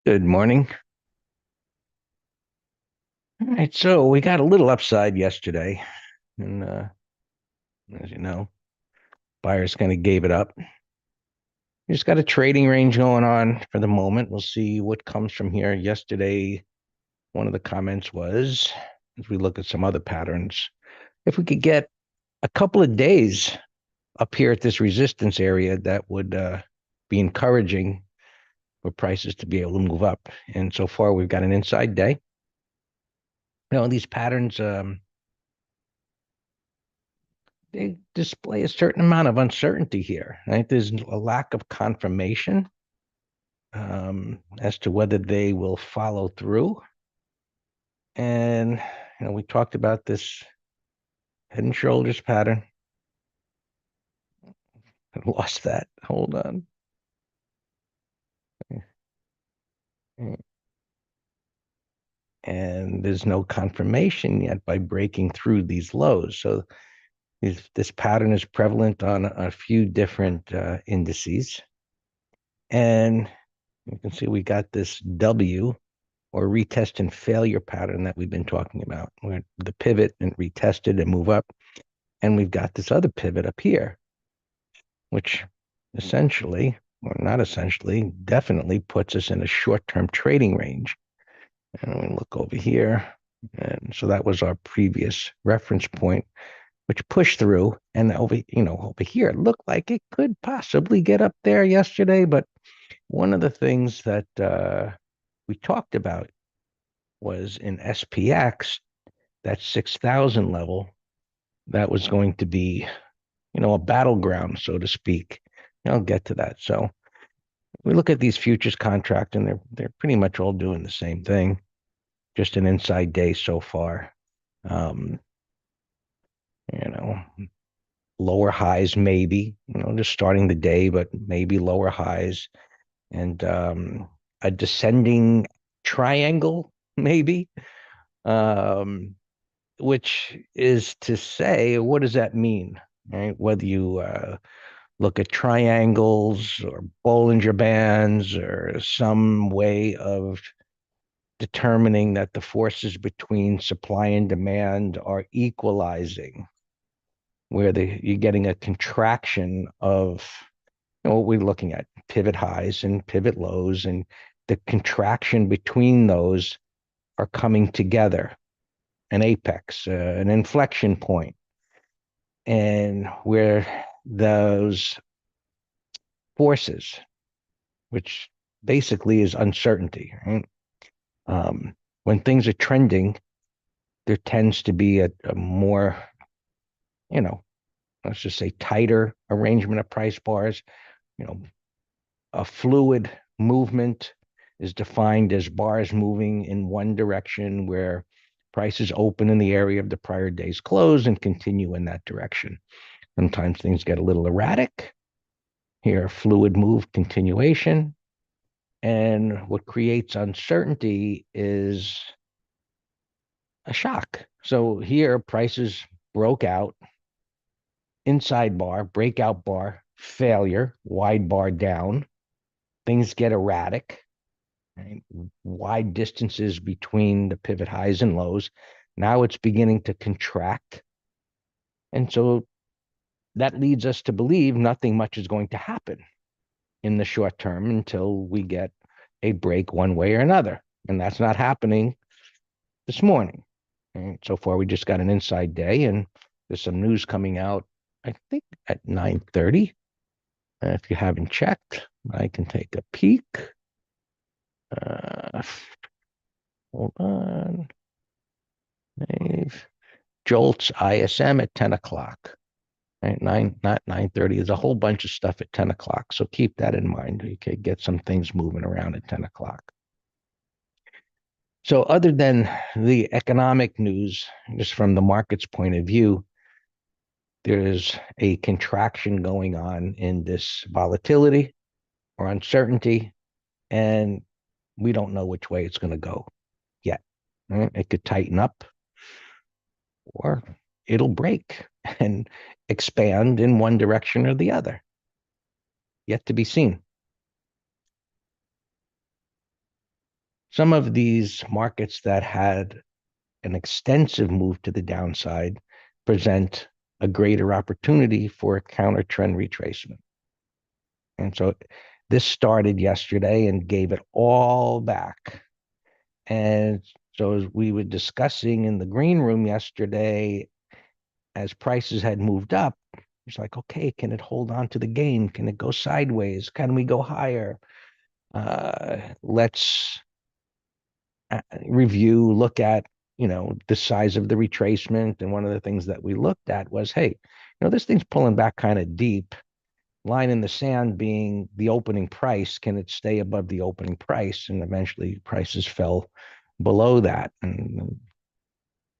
Good morning. All right, so we got a little upside yesterday, and as you know, buyers kind of gave it up. We just got a trading range going on for the moment. We'll see what comes from here. Yesterday, one of the comments was, as we look at some other patterns, if we could get a couple of days up here at this resistance area, that would be encouraging for prices to be able to move up. And so far, we've got an inside day. These patterns. They display a certain amount of uncertainty here, right? There's a lack of confirmation as to whether they will follow through. And, we talked about this head and shoulders pattern. I lost that. Hold on. And there's no confirmation yet by breaking through these lows. So this pattern is prevalent on a few different indices. And you can see we got this W or retest and failure pattern that we've been talking about, where the pivot and retested and move up. And we've got this other pivot up here, which essentially, or not essentially, definitely puts us in a short-term trading range. And we look over here. And so that was our previous reference point, which pushed through. And over here, it looked like it could possibly get up there yesterday. But one of the things that we talked about was in SPX, that 6,000 level, that was going to be, a battleground, so to speak. I'll get to that. So we look at these futures contract, and they're pretty much all doing the same thing, just an inside day so far. Um, you know, Lower highs maybe, just starting the day, but maybe lower highs, and a descending triangle maybe. Um, which is to say, what does that mean? Right? Whether you look at triangles or Bollinger Bands or some way of determining that the forces between supply and demand are equalizing, where you're getting a contraction of what we're looking at, pivot highs and pivot lows, and the contraction between those are coming together, an apex, an inflection point, and where those forces, which basically is uncertainty, right? When things are trending, there tends to be a more, you know, let's just say tighter arrangement of price bars. You know, a fluid movement is defined as bars moving in one direction where prices open in the area of the prior day's close and continue in that direction. Sometimes things get a little erratic. Here, fluid move continuation. And what creates uncertainty is a shock. So here, prices broke out, inside bar, breakout bar, failure, wide bar down. Things get erratic, right? Wide distances between the pivot highs and lows. Now it's beginning to contract. And so that leads us to believe nothing much is going to happen in the short term until we get a break one way or another. And that's not happening this morning. And so far, we just got an inside day, and there's some news coming out, I think, at 9:30. If you haven't checked, I can take a peek. Uh, Hold on. Dave. Jolts ISM at 10 o'clock. Right? Not 9:30. There's a whole bunch of stuff at 10 o'clock. So keep that in mind. You can get some things moving around at 10 o'clock. So other than the economic news, just from the market's point of view, there's a contraction going on in this volatility or uncertainty, and we don't know which way it's going to go yet. Right? It could tighten up, or it'll break and expand in one direction or the other. Yet to be seen. some of these markets that had an extensive move to the downside present a greater opportunity for a counter trend retracement. And so this started yesterday and gave it all back. And so as we were discussing in the green room yesterday, as prices had moved up, it's like, okay, can it hold on to the gain? Can it go sideways? Can we go higher? Let's review, look at, the size of the retracement. And one of the things that we looked at was, hey, this thing's pulling back kind of deep. Line in the sand being the opening price. Can it stay above the opening price? And eventually prices fell below that and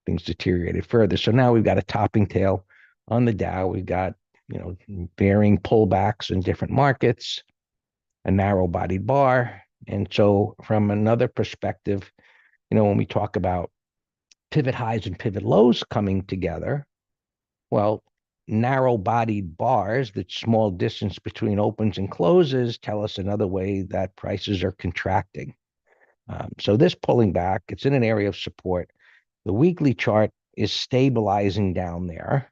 things deteriorated further. So now we've got a topping tail on the Dow. We've got, varying pullbacks in different markets, a narrow bodied bar. And so from another perspective, when we talk about pivot highs and pivot lows coming together, well, narrow bodied bars, that small distance between opens and closes, tell us another way that prices are contracting. So this pulling back, it's in an area of support. The weekly chart is stabilizing down there,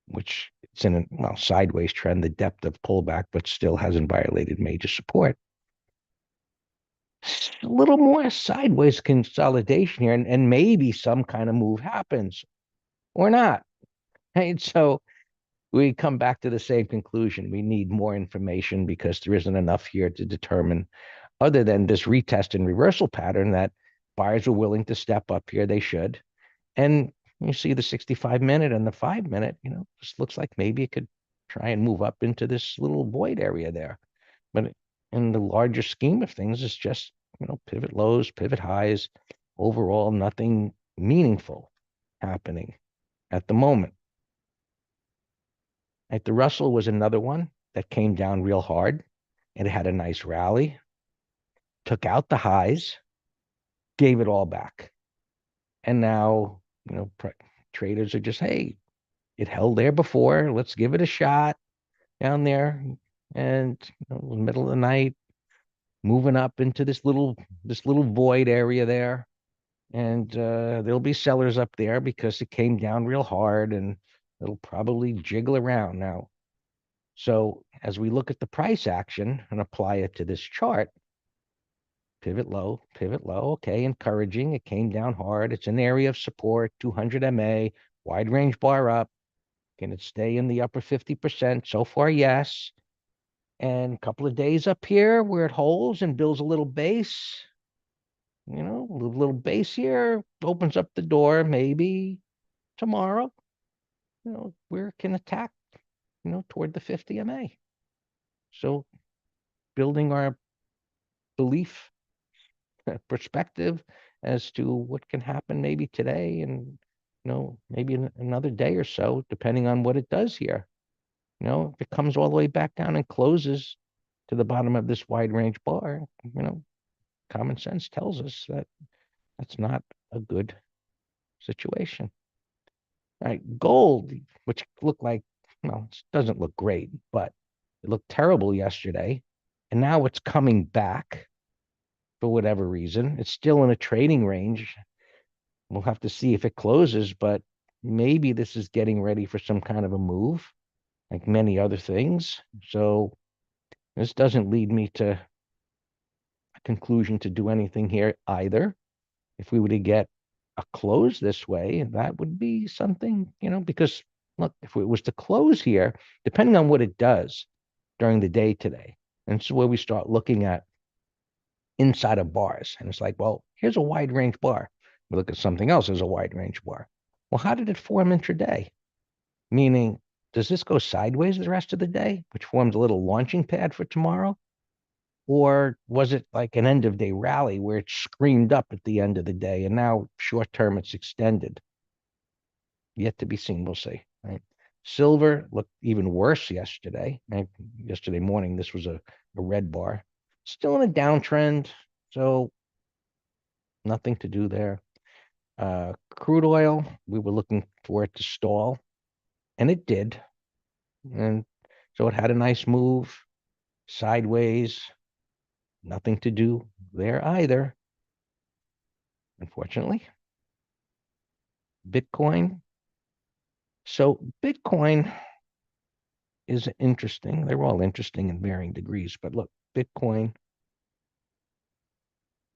which it's in a sideways trend, the depth of pullback, but still hasn't violated major support. A little more sideways consolidation here, and maybe some kind of move happens or not. Right? So we come back to the same conclusion. We need more information because there isn't enough here to determine, other than this retest and reversal pattern, that buyers are willing to step up here. They should. And you see the 65-minute and the 5-minute, just looks like maybe it could try and move up into this little void area there. But in the larger scheme of things, it's just, pivot lows, pivot highs, overall, nothing meaningful happening at the moment. Right, the Russell was another one that came down real hard, and it had a nice rally, took out the highs, gave it all back. And now, traders are just, hey, it held there before. Let's give it a shot down there. And middle of the night, moving up into this little void area there. And there'll be sellers up there because it came down real hard, and it'll probably jiggle around now. So as we look at the price action and apply it to this chart, pivot low, okay, encouraging. It came down hard. It's an area of support, 200 MA, wide range bar up. Can it stay in the upper 50%? So far, yes. And a couple of days up here where it holds and builds a little base, a little base here, opens up the door maybe tomorrow, where it can attack, toward the 50 MA. So building our belief perspective as to what can happen maybe today and, maybe another day or so, depending on what it does here. If it comes all the way back down and closes to the bottom of this wide range bar, common sense tells us that that's not a good situation. All right, gold, which looked like, it doesn't look great, but it looked terrible yesterday. And now it's coming back for whatever reason. It's still in a trading range. We'll have to see if it closes, but maybe this is getting ready for some kind of a move, like many other things. So this doesn't lead me to a conclusion to do anything here either. If we were to get a close this way, that would be something, because look, if it was to close here, depending on what it does during the day today, and so where we start looking at inside of bars, and it's like, well, here's a wide range bar. We look at something else as a wide range bar. Well, how did it form intraday? Meaning, does this go sideways the rest of the day, which forms a little launching pad for tomorrow? Or was it like an end of day rally where it screamed up at the end of the day and now short term it's extended? Yet to be seen, we'll see. Right? Silver looked even worse yesterday. Right? Yesterday morning, this was a red bar. Still in a downtrend, so nothing to do there. Crude oil, we were looking for it to stall, and it did. And so it had a nice move sideways, nothing to do there either, unfortunately. Bitcoin. So Bitcoin is interesting. They're all interesting in varying degrees, but look, Bitcoin,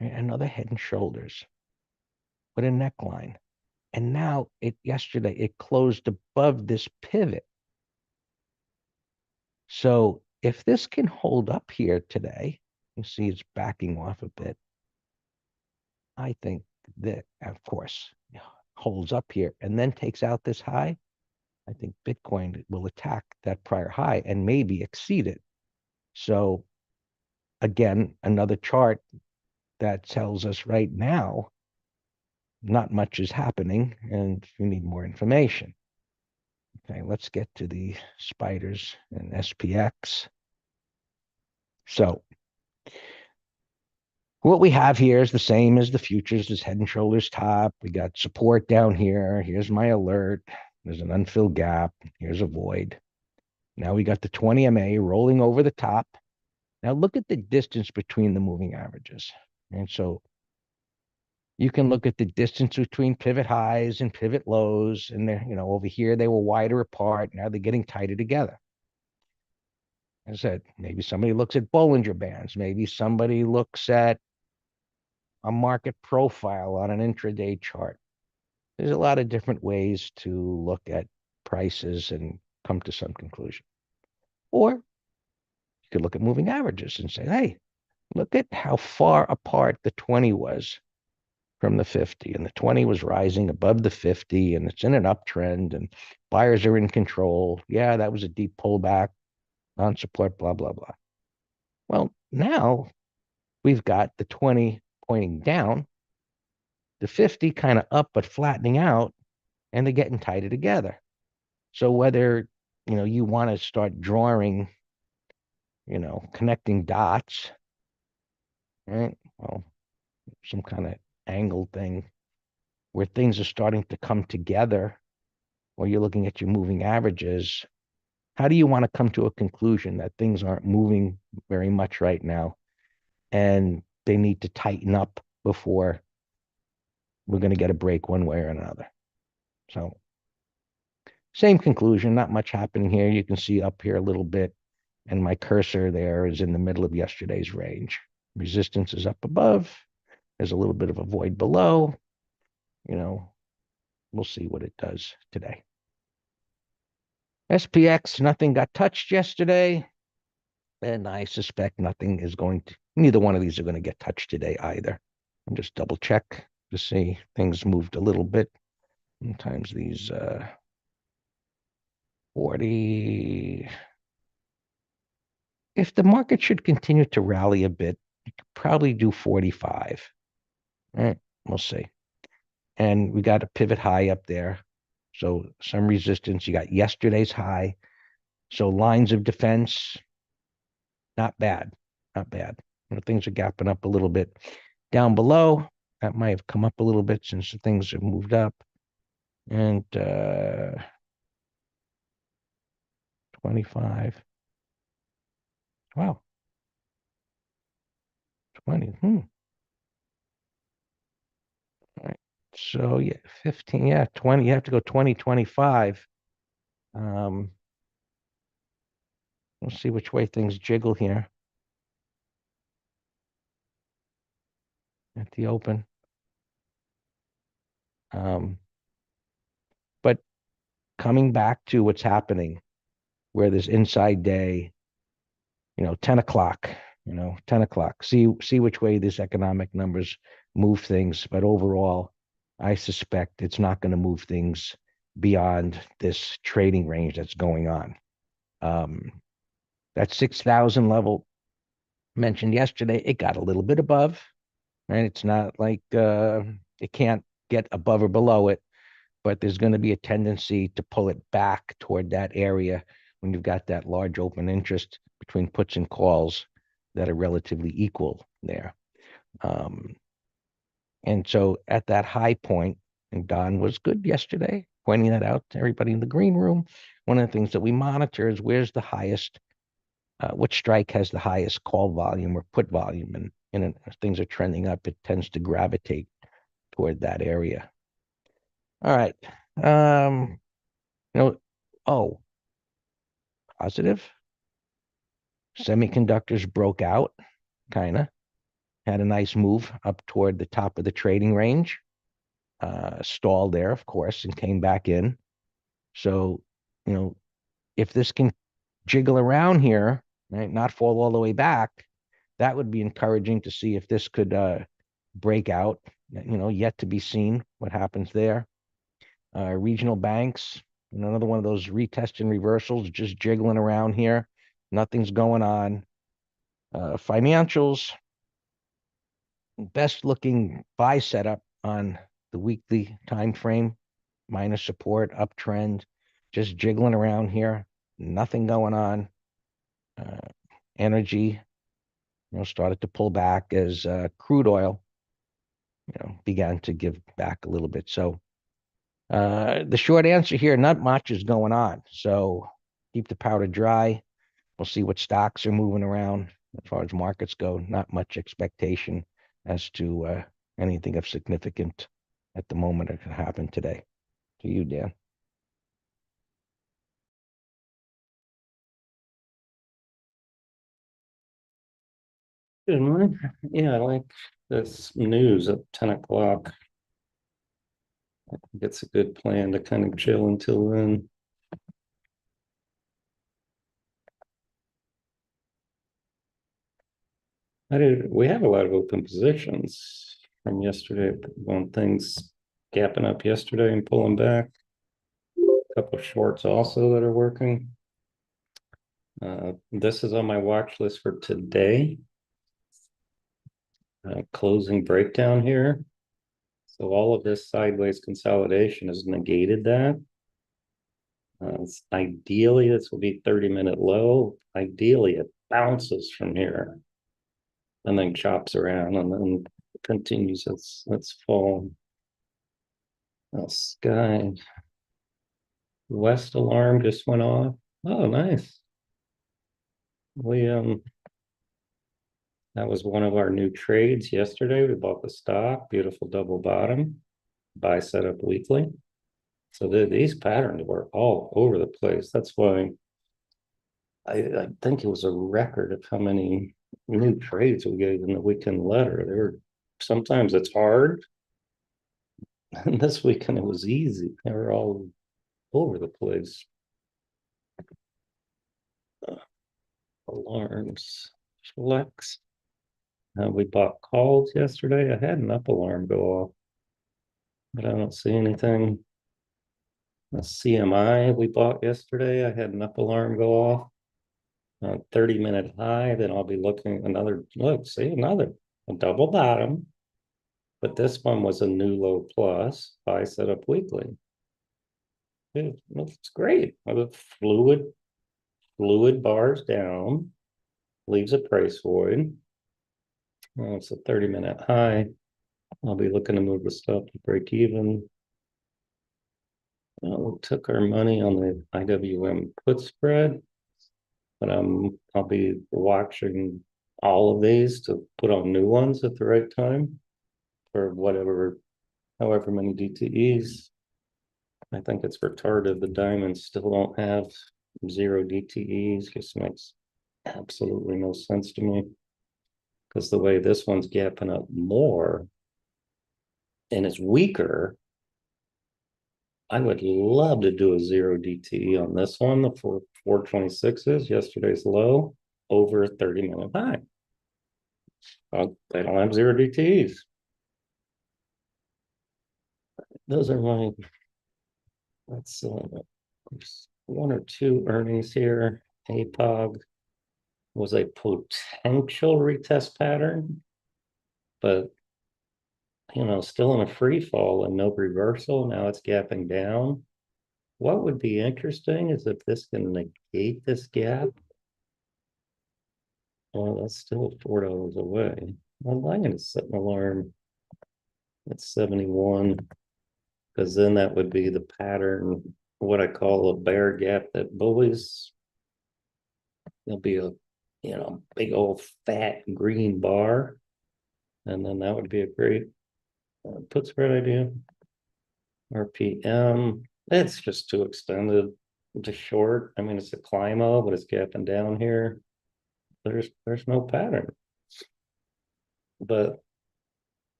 another head and shoulders with a neckline. And now yesterday it closed above this pivot. So if this can hold up here today, you see it's backing off a bit. I think that, of course, holds up here and then takes out this high. I think Bitcoin will attack that prior high and maybe exceed it. So again, another chart that tells us right now not much is happening and you need more information. Okay, let's get to the spiders and SPX. So what we have here is the same as the futures, this head and shoulders top. We got support down here. Here's my alert. There's an unfilled gap. Here's a void. Now we got the 20 MA rolling over the top. Now look at the distance between the moving averages. And so you can look at the distance between pivot highs and pivot lows. And they're, over here, they were wider apart. Now they're getting tighter together. As I said, maybe somebody looks at Bollinger Bands. Maybe somebody looks at a market profile on an intraday chart. There's a lot of different ways to look at prices and come to some conclusion. Or you could look at moving averages and say, hey, look at how far apart the 20 was from the 50, and the 20 was rising above the 50, and it's in an uptrend, and buyers are in control. Yeah, that was a deep pullback on support, blah, blah, blah. Well, now we've got the 20 pointing down, the 50 kind of up but flattening out, and they're getting tighter together. So whether you want to start drawing, connecting dots, right? Well, some kind of angle thing where things are starting to come together, or you're looking at your moving averages. How do you want to come to a conclusion that things aren't moving very much right now and they need to tighten up before we're going to get a break one way or another? So same conclusion, not much happening here. You can see up here a little bit, and my cursor there is in the middle of yesterday's range. Resistance is up above. There's a little bit of a void below. We'll see what it does today. SPX, nothing got touched yesterday, and I suspect neither one of these are going to get touched today either. I'll just double check to see things moved a little bit. Sometimes these 40. If the market should continue to rally a bit, you could probably do 45. All right, we'll see. And we got a pivot high up there. So some resistance. You got yesterday's high. So lines of defense, not bad. Not bad. Things are gapping up a little bit. Down below, that might have come up a little bit since the things have moved up. And 25. Wow. 20. All right. So yeah, 15. Yeah, 20. You have to go 20, 25. We'll see which way things jiggle here at the open. But coming back to what's happening, where this inside day, 10 o'clock, 10 o'clock, see which way these economic numbers move things. But overall, I suspect it's not going to move things beyond this trading range that's going on. That 6,000 level mentioned yesterday, it got a little bit above, right? It's not like it can't get above or below it, but there's going to be a tendency to pull it back toward that area when you've got that large open interest between puts and calls that are relatively equal there. And so at that high point, and Don was good yesterday, pointing that out to everybody in the green room. One of the things that we monitor is where's the highest which strike has the highest call volume or put volume, and if things are trending up, it tends to gravitate toward that area. All right. Oh, positive. Semiconductors broke out, kind of. Had a nice move up toward the top of the trading range. Stalled there, of course, and came back in. So, if this can jiggle around here, right, not fall all the way back, that would be encouraging to see if this could break out. Yet to be seen what happens there. Regional banks, another one of those retest and reversals, just jiggling around here. Nothing's going on. Financials, best looking buy setup on the weekly time frame, minus support, uptrend, just jiggling around here. Nothing going on. Energy, started to pull back as crude oil, began to give back a little bit. So the short answer here, not much is going on. So keep the powder dry. We'll see what stocks are moving around. As far as markets go, not much expectation as to anything of significant at the moment that could happen today. To you, Dan. Good morning. Yeah, I like this news at 10 o'clock. I think it's a good plan to kind of chill until then. We have a lot of open positions from yesterday on things gapping up yesterday and pulling back. A couple of shorts also that are working. This is on my watch list for today. Closing breakdown here. So all of this sideways consolidation has negated that. Ideally, this will be 30-minute low. Ideally, it bounces from here and then chops around and then continues its fall. Sky West alarm just went off. Oh, nice. That was one of our new trades yesterday. We bought the stock, beautiful double bottom, buy setup weekly. So these patterns were all over the place. That's why I think it was a record of how many new trades we gave in the weekend letter. Sometimes it's hard. And this weekend it was easy. They were all over the place. Alarms. Flex. We bought calls yesterday. I had an up alarm go off, but I don't see anything. A CMI we bought yesterday. I had an up alarm go off. 30-minute high. Then I'll be looking another a double bottom. But this one was a new low plus. Buy setup weekly. It's great. Fluid bars down. Leaves a price void. It's a 30-minute high. I'll be looking to move the stuff to break even. We took our money on the IWM put spread, but I'll be watching all of these to put on new ones at the right time for however many DTEs. I think it's retarded. The diamonds still don't have 0 DTEs. Just makes absolutely no sense to me. Because the way this one's gapping up more and it's weaker, I would love to do a 0 DTE on this one. The 426 is yesterday's low over a 30-minute high. They don't have 0 DTEs. Those are my, let's one or two earnings here. APOG was a potential retest pattern, but still in a free fall and no reversal. Now it's gapping down. What would be interesting is if this can negate this gap. Well, that's still $4 away. Well, I'm going to set an alarm at 71 because then that would be the pattern, what I call a bear gap that bullies. There'll be a big old fat green bar. And then that would be a great put spread idea. RPM, it's just too extended to short. I mean, it's a Climo, but it's gapping down here. There's no pattern. But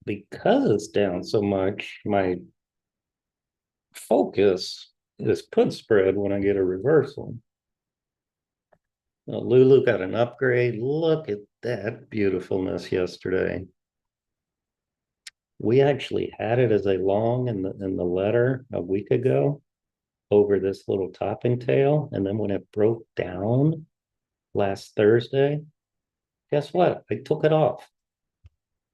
because it's down so much, my focus is put spread when I get a reversal. Lulu got an upgrade. Look at that beautifulness yesterday. We actually had it as a long in the letter a week ago over this little topping tail. And then when it broke down last Thursday, guess what? I took it off.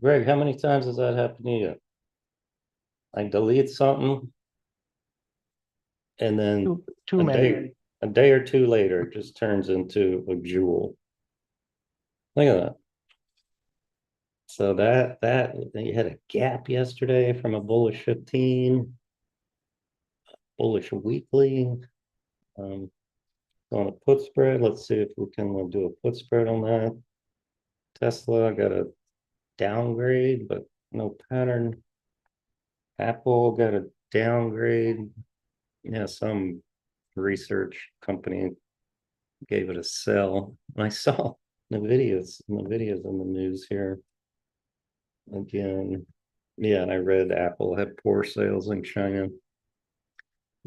Greg, how many times has that happened to you? I delete something and then Too many. a day or two later, it just turns into a jewel. Look at that. So that you had a gap yesterday from a bullish 15, bullish weekly. On a put spread, let's see if we can do a put spread on that. Tesla got a downgrade, but no pattern. Apple got a downgrade. Yeah, some research company gave it a sell. I saw the videos in the news here. Again, yeah, and I read Apple had poor sales in China.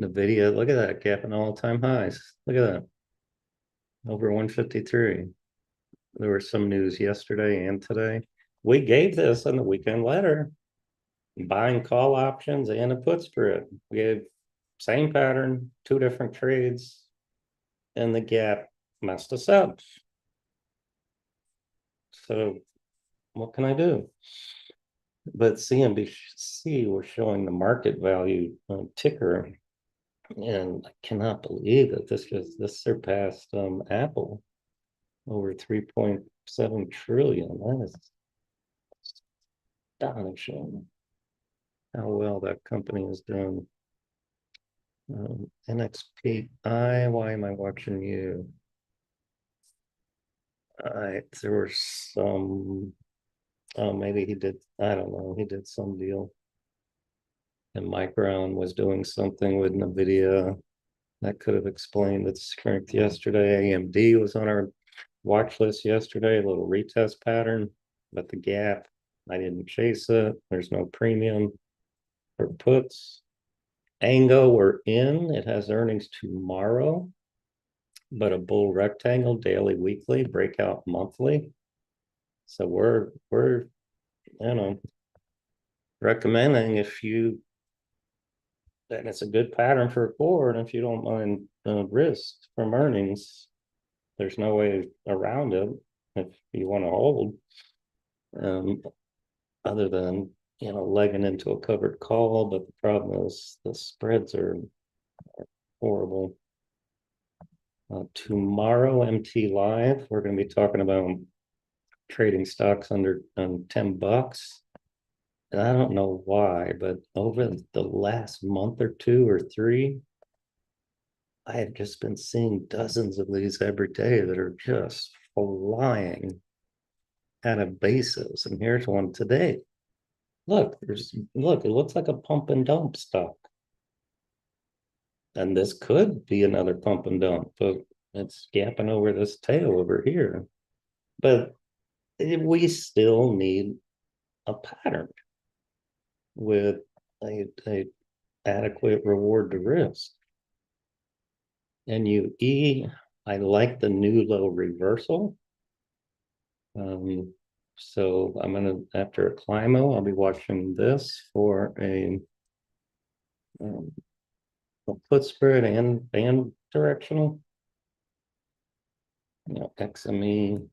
Nvidia, look at that, gapping all-time highs. Look at that. Over 153. There was some news yesterday and today. We gave this in the weekend letter. Buying call options and a put spread. We gave same pattern, two different trades, and the gap messed us up. So what can I do? But CNBC was showing the market value ticker, and I cannot believe that this surpassed Apple over 3.7 trillion. That is astonishing how well that company has done. NXPI, why am I watching you? There were some, maybe he did, I don't know, he did some deal. And Micron was doing something with NVIDIA that could have explained its strength yesterday. AMD was on our watch list yesterday, a little retest pattern, but the gap, I didn't chase it. There's no premium for puts. Ango, we're in. It has earnings tomorrow, but a bull rectangle daily, weekly, breakout monthly. So we're recommending and it's a good pattern for a forward. If you don't mind risk from earnings, there's no way around it if you want to hold. Other than legging into a covered call, but the problem is the spreads are horrible. Tomorrow, MT Live, we're going to be talking about trading stocks under $10. And I don't know why, but over the last month or two or three, I have just been seeing dozens of these every day that are just flying at a basis. And here's one today. Look, it looks like a pump and dump stock. And this could be another pump and dump, but it's gapping over this tail over here. But we still need a pattern with a adequate reward to risk. NUE, I like the new low reversal. So I'm gonna, after a Climo, I'll be watching this for a put spread and directional. XME,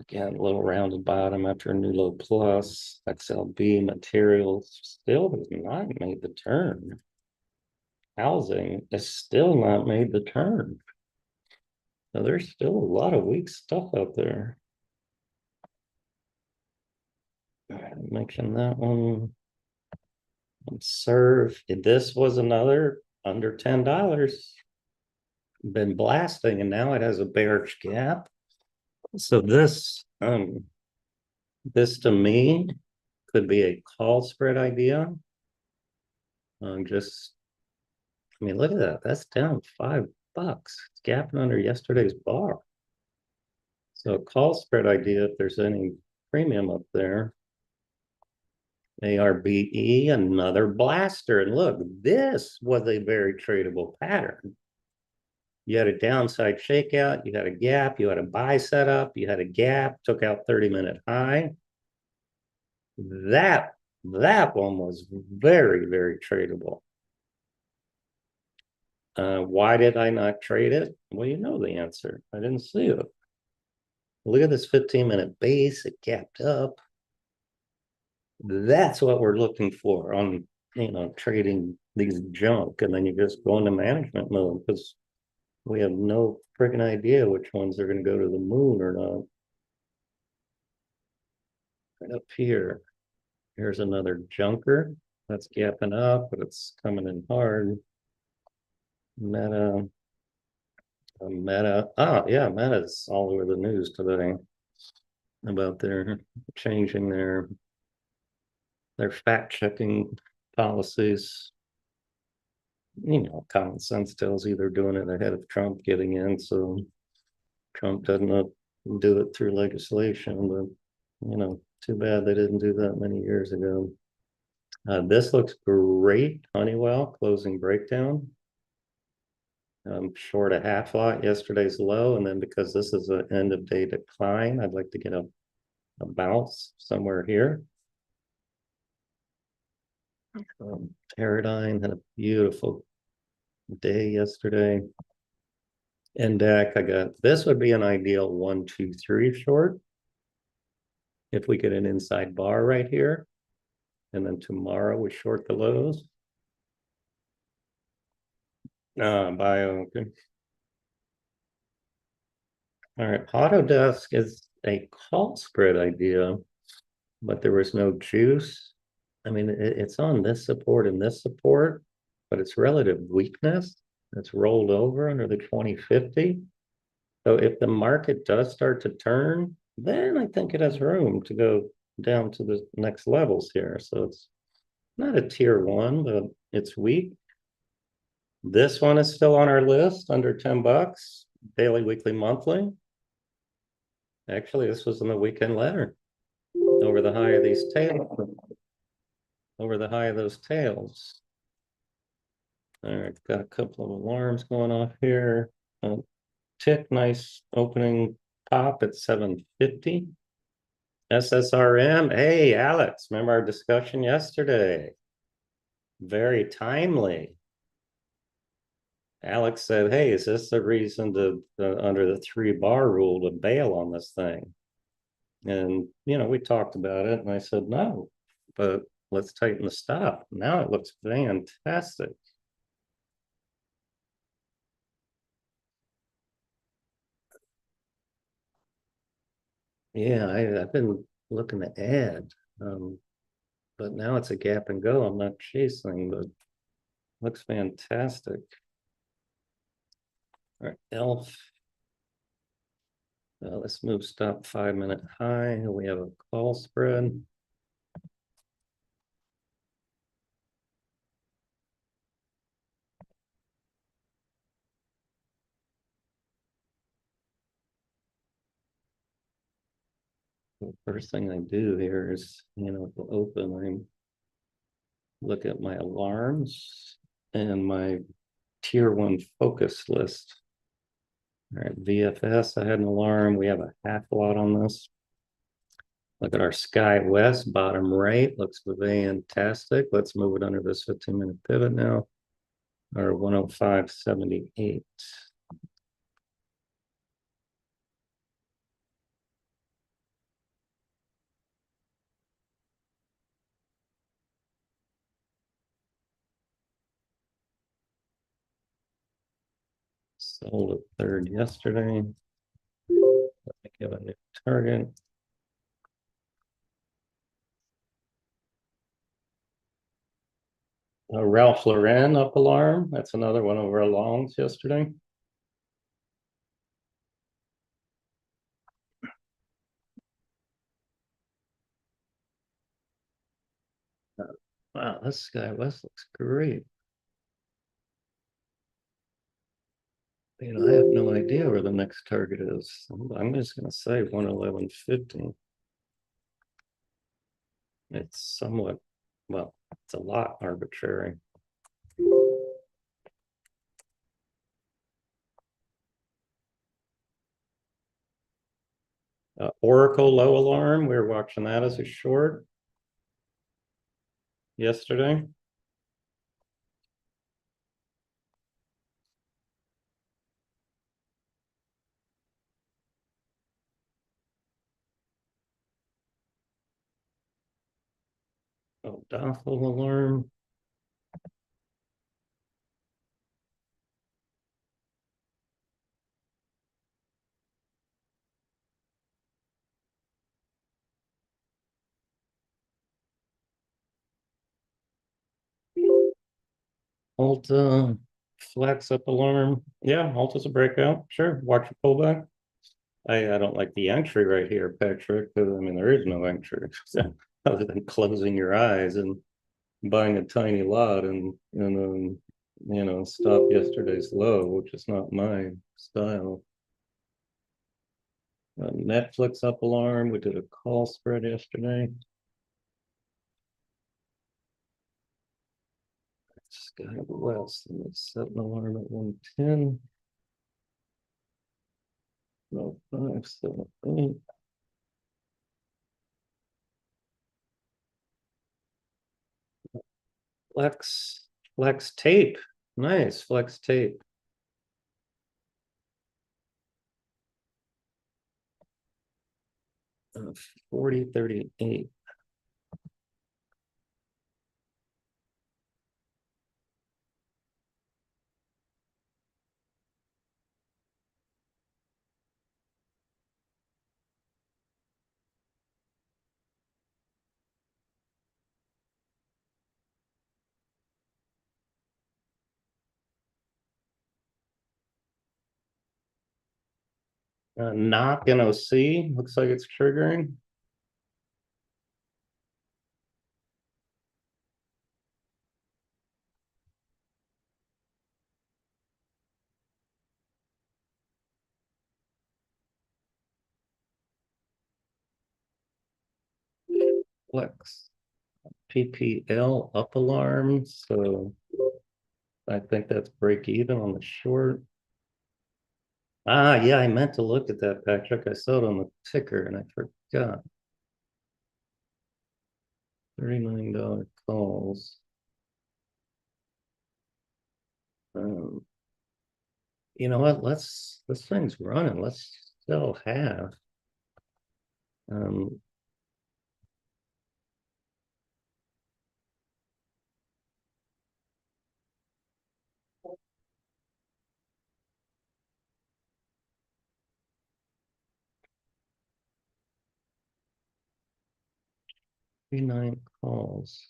again, a little rounded bottom after a new low plus. XLB materials still has not made the turn. Housing is still not made the turn. So there's still a lot of weak stuff out there. Mention that one. Serve. This was another under $10. been blasting, and now it has a bearish gap. So this to me could be a call spread idea. I mean, look at that. That's down $5. It's gapping under yesterday's bar. So a call spread idea, if there's any premium up there. ARBE, another blaster. And look, this was a very tradable pattern. You had a downside shakeout, you had a gap, you had a buy setup, you had a gap, took out 30-minute high. That one was very, very tradable. Why did I not trade it? Well, you know the answer. I didn't see it. Look at this 15-minute base. It gapped up. That's what we're looking for on, trading these junk. And then you just go into management mode because we have no freaking idea which ones are going to go to the moon or not. Right up here. Here's another junker. That's gapping up, but it's coming in hard. Meta. Yeah, Meta's all over the news today about their changing their fact-checking policies. Common sense tells you they're doing it ahead of Trump getting in, so Trump doesn't do it through legislation, but too bad they didn't do that many years ago. This looks great. Honeywell closing breakdown. Short a half lot yesterday's low, and then because this is an end of day decline, I'd like to get a bounce somewhere here. Teradyne had a beautiful day yesterday. NDAC, I got this would be an ideal 1, 2, 3 short. If we get an inside bar right here, and then tomorrow we short the lows. Bio, okay. All right, Autodesk is a call spread idea, but there was no juice. I mean, it's on this support and this support, but it's relative weakness. It's rolled over under the 2050. So if the market does start to turn, then I think it has room to go down to the next levels here. So it's not a tier 1, but it's weak. This one is still on our list under $10, daily, weekly, monthly. Actually, this was in the weekend letter over the high of these tails. Over the high of those tails. All right, got a couple of alarms going off here. Tick, nice opening pop at 750. SSRM, hey, Alex, remember our discussion yesterday? Very timely. Alex said, hey, is this the reason to, under the 3-bar rule, to bail on this thing? And, we talked about it, and I said, no, but let's tighten the stop. Now it looks fantastic. Yeah, I've been looking to add, but now it's a gap and go. I'm not chasing, but looks fantastic. All right, ELF. Let's move stop 5-minute high. We have a call spread. The first thing I do here is, open, I look at my alarms and my tier 1 focus list. All right, VFS, I had an alarm. We have a half lot on this. Look at our Sky West, bottom right, looks fantastic. Let's move it under this 15-minute pivot now, or 105.78. Sold a third yesterday. Let me give a new target. Ralph Lauren up alarm. That's another one of our longs yesterday. Wow, this Sky West looks great. I have no idea where the next target is. I'm just gonna say 111.50. It's somewhat, well, it's a lot arbitrary. Oracle low alarm. We were watching that as a short yesterday. Oh, doffel alarm. Alta flex up alarm. Yeah, Alta's a breakout. Sure, watch your pullback. I don't like the entry right here, Patrick, because I mean there is no entry other than closing your eyes and buying a tiny lot and stop yesterday's low, which is not my style. Netflix up alarm. We did a call spread yesterday. Sky West, and it's set an alarm at 110. No, 578. Flex tape. Nice flex tape. 40.38. Knock NOC. Looks like it's triggering. Flex. PPL up alarm. So I think that's break even on the short. Ah, yeah, I meant to look at that, Patrick. I saw it on the ticker and I forgot. $39 calls. Um, you know what? This thing's running. Let's still have. Um, 39 calls.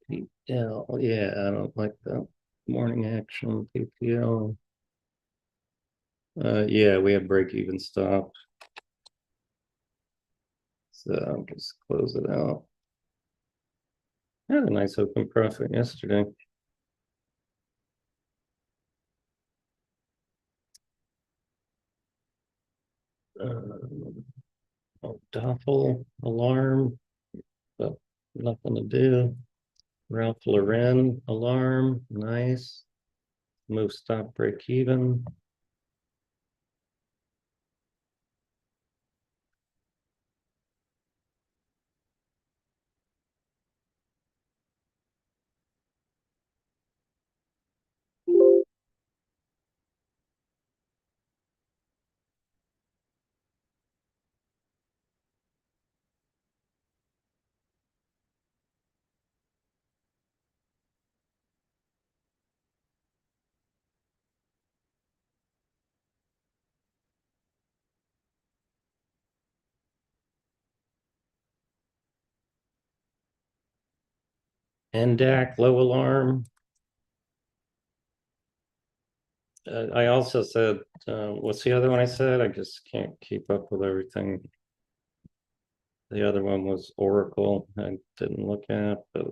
PPL. Yeah, I don't like that. Morning action, PPL. Yeah, we have break even stop. So I'll just close it out. Had a nice open profit yesterday. Oh, Doffel alarm, but nothing to do. Ralph Lauren alarm, nice. Move stop break even. NDAC, low alarm. I also said, what's the other one I said? I just can't keep up with everything. The other one was Oracle. I didn't look at, but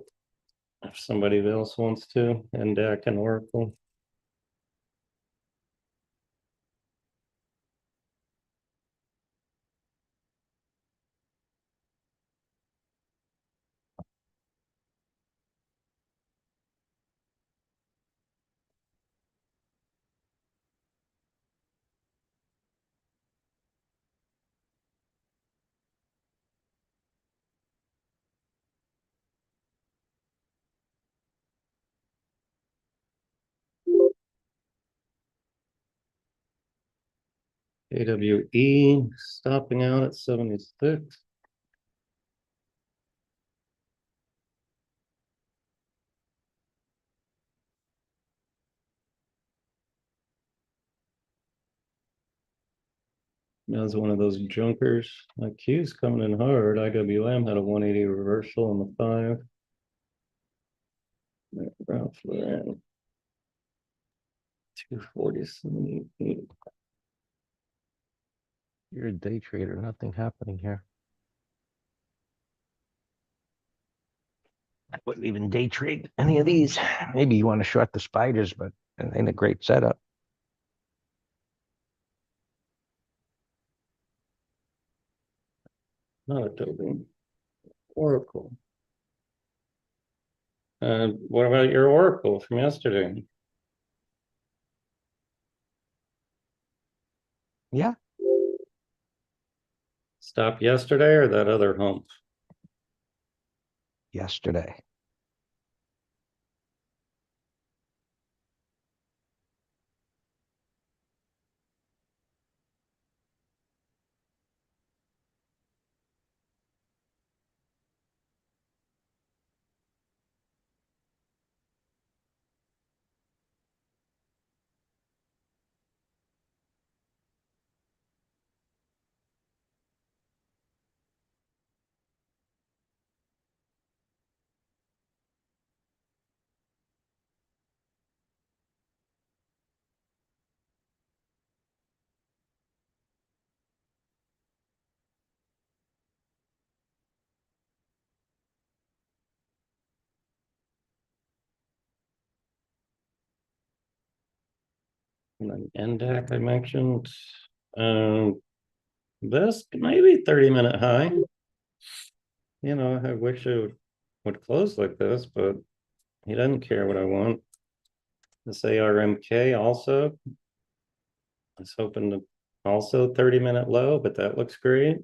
if somebody else wants to, NDAC and Oracle. AWE stopping out at 76. That was one of those junkers. Like Q's coming in hard. IWM had a 180 reversal on the 5. Ralph Lauren 247. You're a day trader, nothing happening here. I wouldn't even day trade any of these. Maybe you want to short the spiders, but it ain't a great setup. Not Adobe. Oracle. What about your Oracle from yesterday? Yeah, Stop yesterday or that other hump? yesterday. And then NDAC I mentioned. This maybe 30-minute high. You know, I wish it would close like this, but he doesn't care what I want. This ARMK also. I was hoping to also 30-minute low, but that looks great.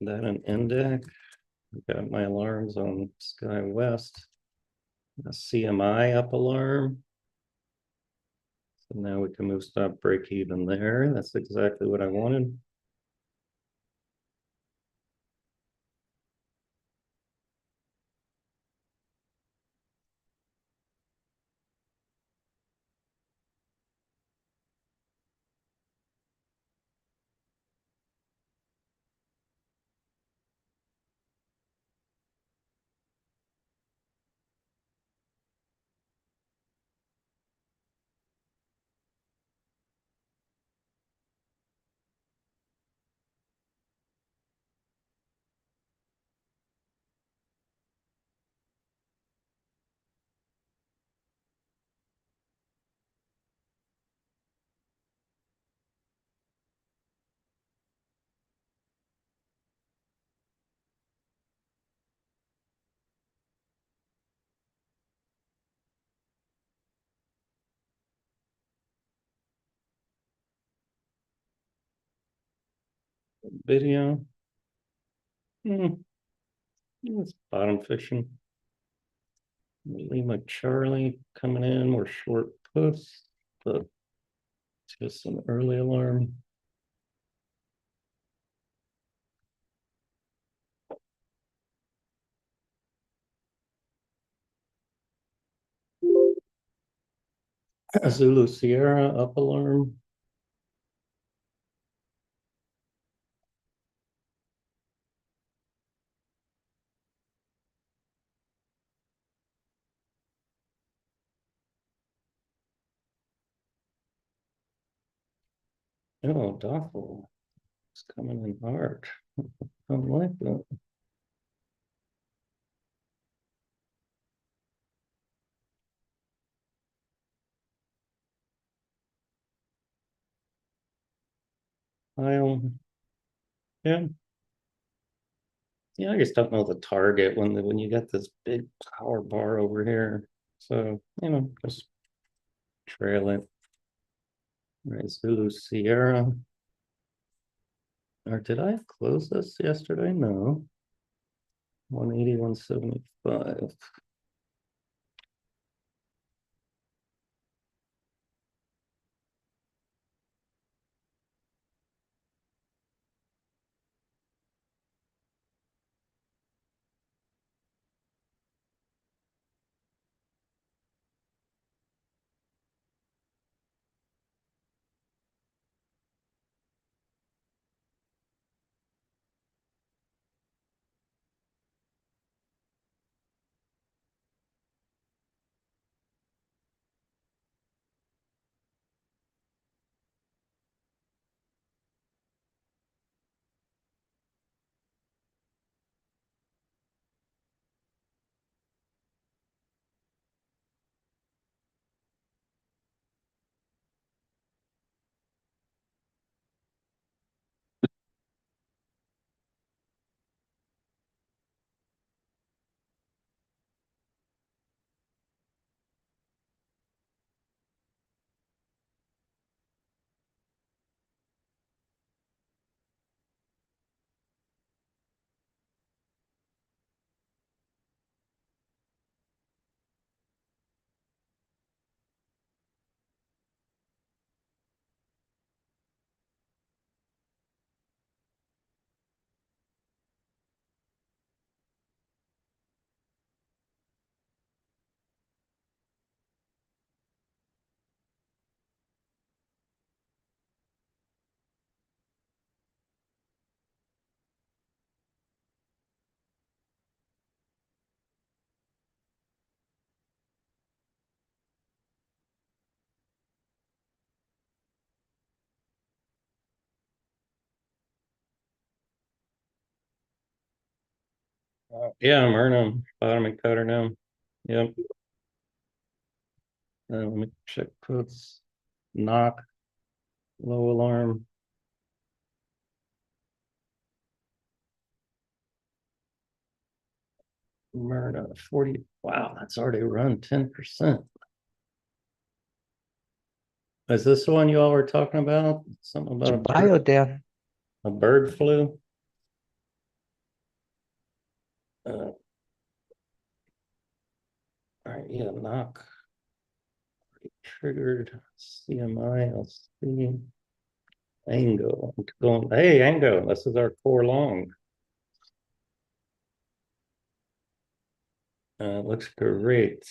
That an index. I've got my alarms on Sky West. A CMI up alarm. So now we can move stop break even there. That's exactly what I wanted. Video. It's bottom fishing. Lima Charlie coming in, more short puts, but just an early alarm. Zulu Sierra up alarm. Oh, Doppel. It's coming in hard. I don't like that. I'll, yeah. Yeah, I just don't know the target when you got this big power bar over here. So, just trail it. Right, Zulu Sierra. Or did I close this yesterday? No. 180, 175. Yeah, I'm earning bottoming pattern now. Yep. Let me check puts. Knock, low alarm. Myrna, 40. Wow, that's already run 10%. Is this the one you all were talking about? Something It's about a bio down. a bird flu? All right, yeah, knock. Triggered CMI, LC. Ango. I'm going, hey, Ango, this is our core long. Looks great.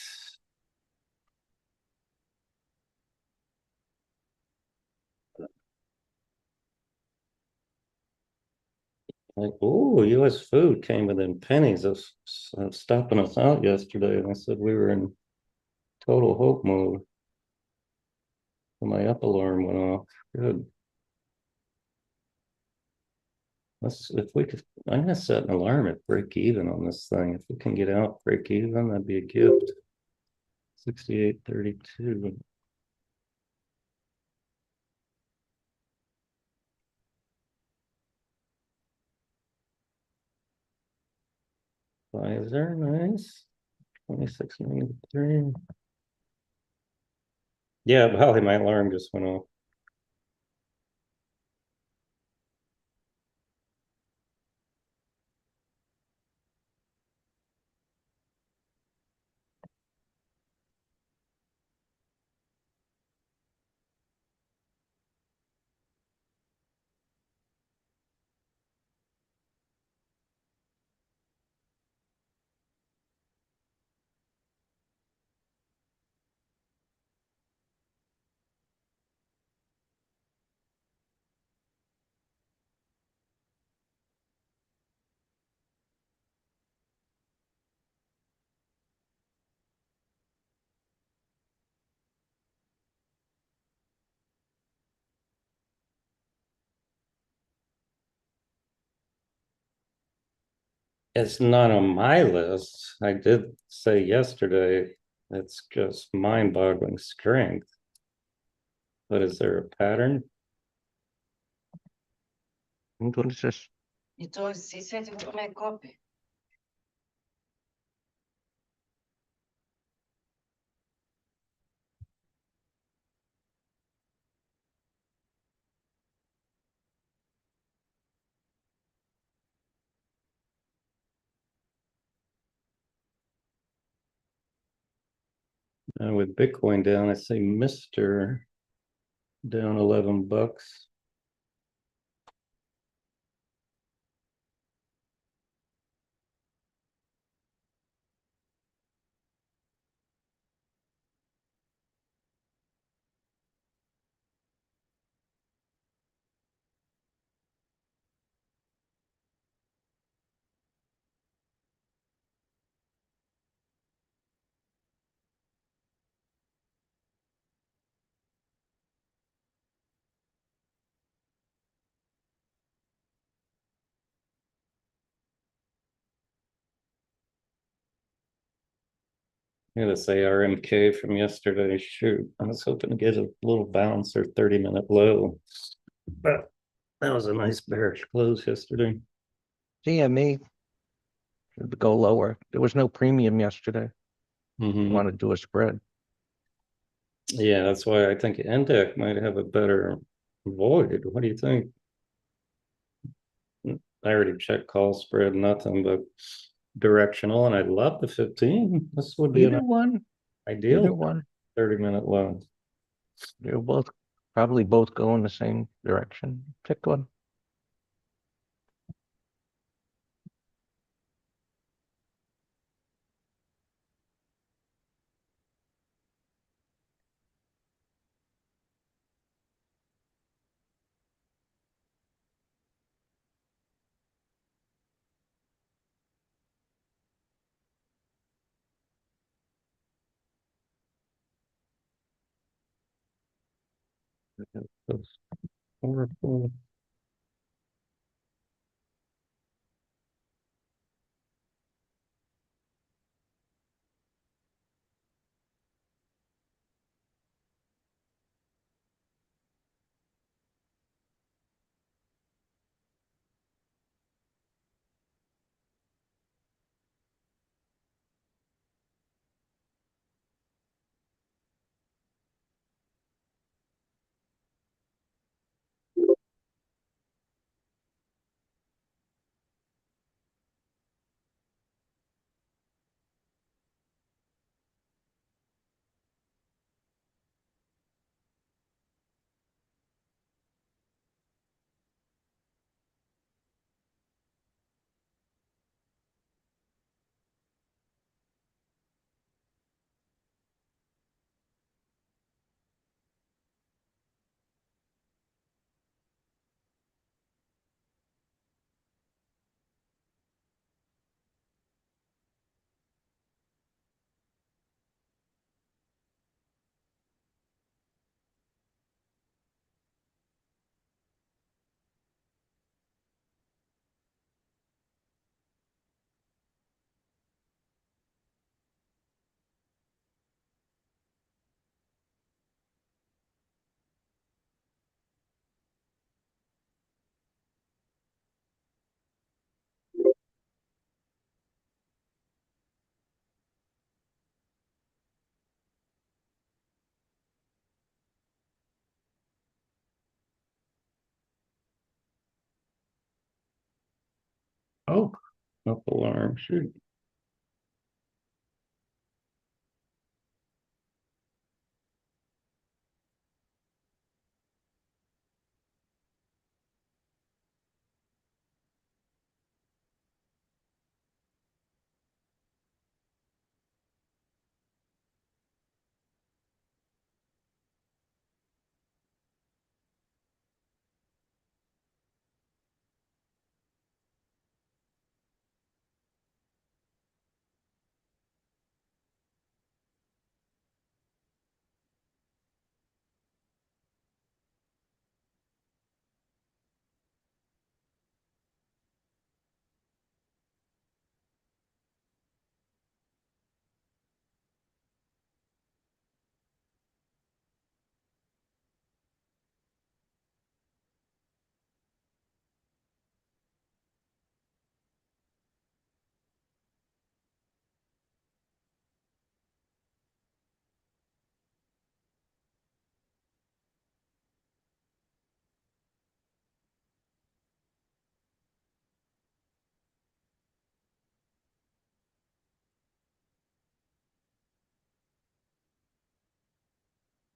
Like, oh, US food came within pennies of stopping us out yesterday. And I said we were in total hope mode. And my up alarm went off. Good. If we could, I'm gonna set an alarm at break even on this thing. If we can get out break even, that'd be a gift. 68.32. Pfizer, nice. 26.93. Yeah, probably my alarm just went off. It's not on my list. I did say yesterday, it's just mind-boggling strength. But is there a pattern? Entonces, Então, sí se me copy. With Bitcoin down, I see Mr. down $11. Yeah, this ARMK from yesterday. Shoot, I was hoping to get a little bounce or 30-minute low, but that was a nice bearish close yesterday. CME should go lower. There was no premium yesterday. Mhm. Want to do a spread. Yeah, that's why I think Index might have a better void. What do you think? I already checked call spread, nothing but directional, and I love the 15. This would be Either an one. Either ideal one. 30-minute low. They'll both probably both go in the same direction. Pick one. That's powerful. Oh, up alarm. Shoot.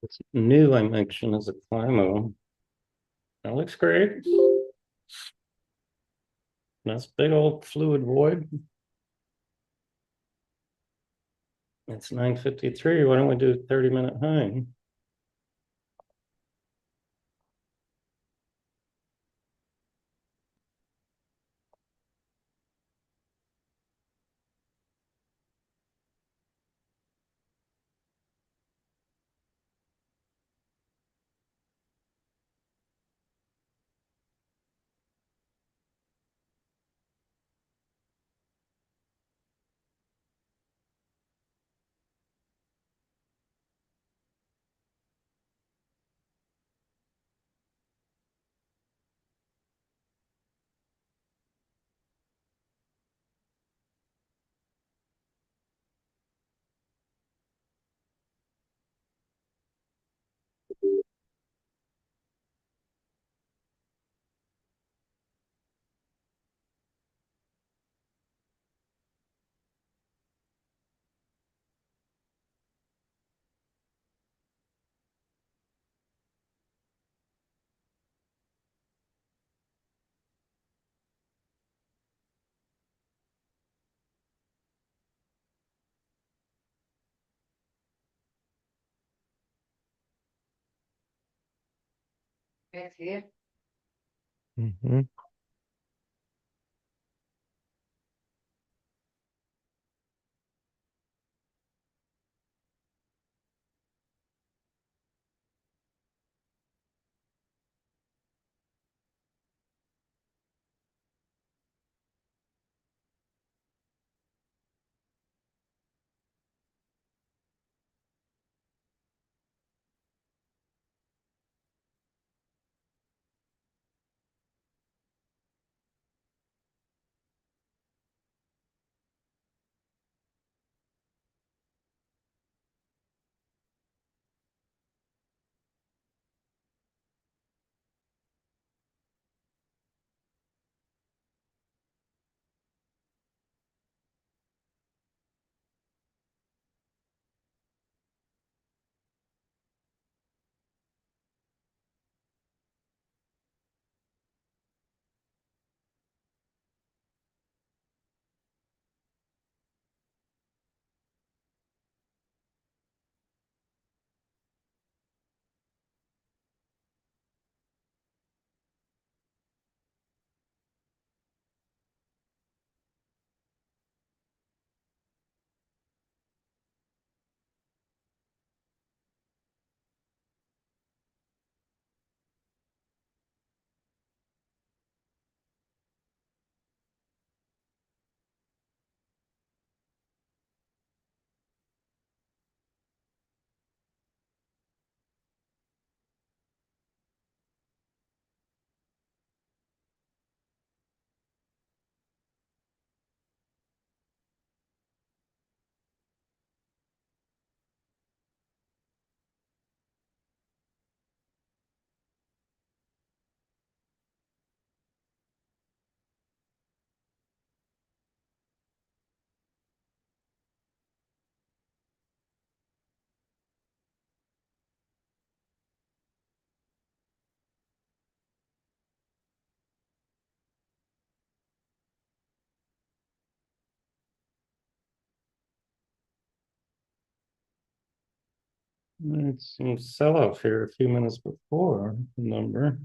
It's new I mentioned as a Climo. That looks great. Nice big old fluid void. It's 9:53. Why don't we do 30-minute high? Right here. Mhm. It's some sell-off here a few minutes before the number.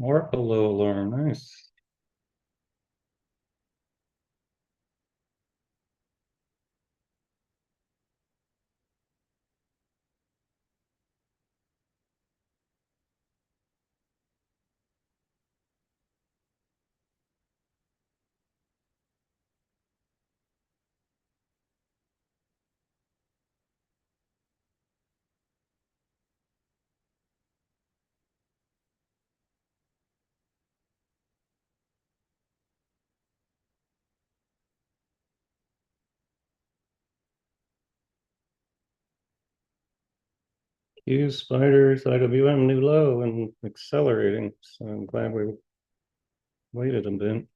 Or a low alarm, nice. Q spiders, IWM new low and accelerating. So I'm glad we waited a bit.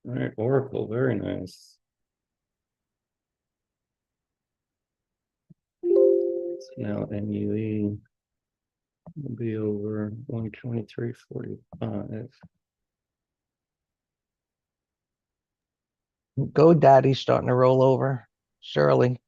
All right, Oracle, very nice. So now NUE will be over 123.45. GoDaddy's starting to roll over. Surely.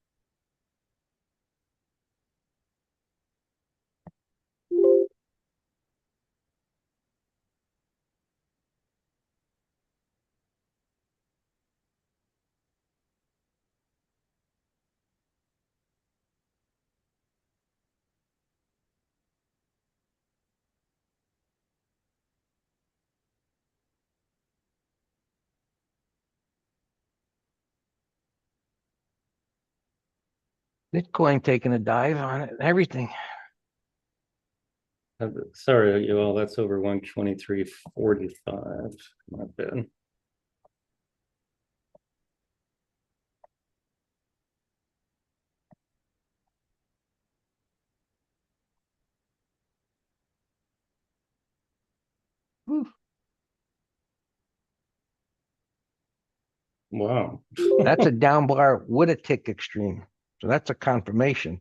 Bitcoin taking a dive on it. Everything. Sorry, you all, that's over 123.45. Not bad. Whew. Wow. That's a down bar with a tick extreme. So that's a confirmation.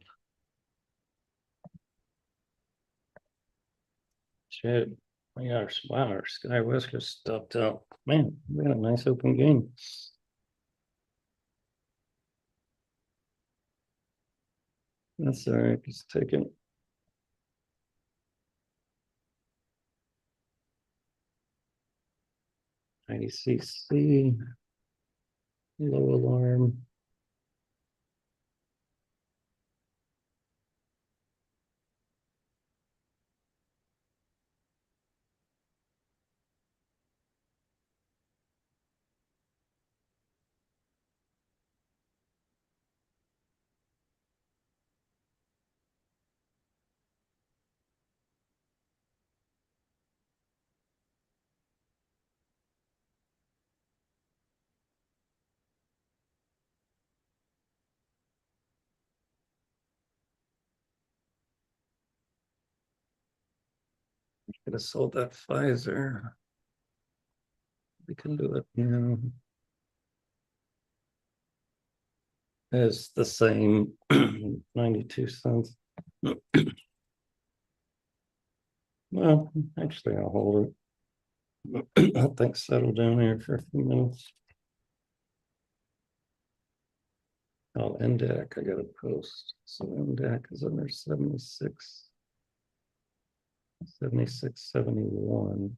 Shit. My gosh, wow, our Sky West just stopped out. Man, we had a nice open game. That's all right, just taking. IDCC, low alarm. Could have sold that Pfizer. We can do it, you know. It's the same 92 cents. Well, actually, I'll hold it. Let things settle down here for a few minutes. Oh, NDAC, I got to post. So NDAC is under 76, 71.